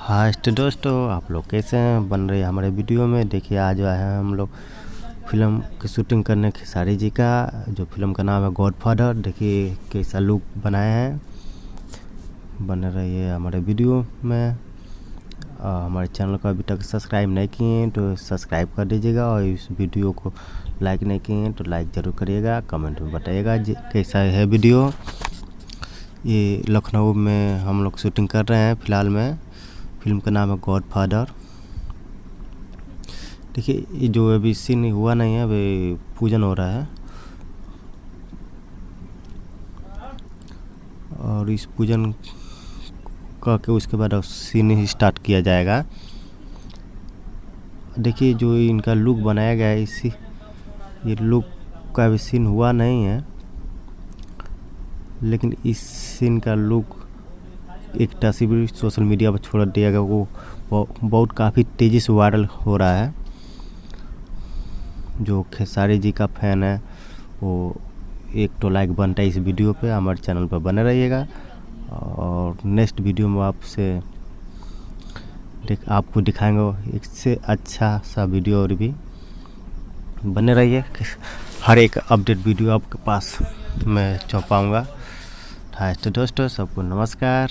हाय दोस्तों, आप लोग कैसे हैं? बन रही है हमारे वीडियो में। देखिए आज आए हैं हम लोग फिल्म की शूटिंग करने खेसारी जी का, जो फिल्म का नाम है गॉडफादर। देखिए कैसा लुक बनाए हैं। बने रहिए हमारे वीडियो में। हमारे चैनल को अभी तक सब्सक्राइब नहीं किए हैं तो सब्सक्राइब कर दीजिएगा, और इस वीडियो को लाइक नहीं किए हैं तो लाइक ज़रूर करिएगा। कमेंट में बताइएगा कैसा है वीडियो। ये लखनऊ में हम लोग शूटिंग कर रहे हैं फ़िलहाल में। फिल्म का नाम है गॉडफादर। देखिए ये जो अभी सीन हुआ नहीं है, अभी पूजन हो रहा है, और इस पूजन करके उसके बाद सीन ही स्टार्ट किया जाएगा। देखिए जो इनका लुक बनाया गया है, इसी ये लुक का अभी सीन हुआ नहीं है, लेकिन इस सीन का लुक एक तस्वीर सोशल मीडिया पर छोड़ दिया गया। वो बहुत काफ़ी तेज़ी से वायरल हो रहा है। जो खेसारी जी का फ़ैन है वो एक तो लाइक बनता है इस वीडियो पे। हमारे चैनल पर बने रहिएगा, और नेक्स्ट वीडियो में आपको दिखाएंगे इससे अच्छा सा वीडियो। और भी बने रहिए, हर एक अपडेट वीडियो आपके पास मैं पहुँचाऊँगा। तो दोस्तों सबको नमस्कार।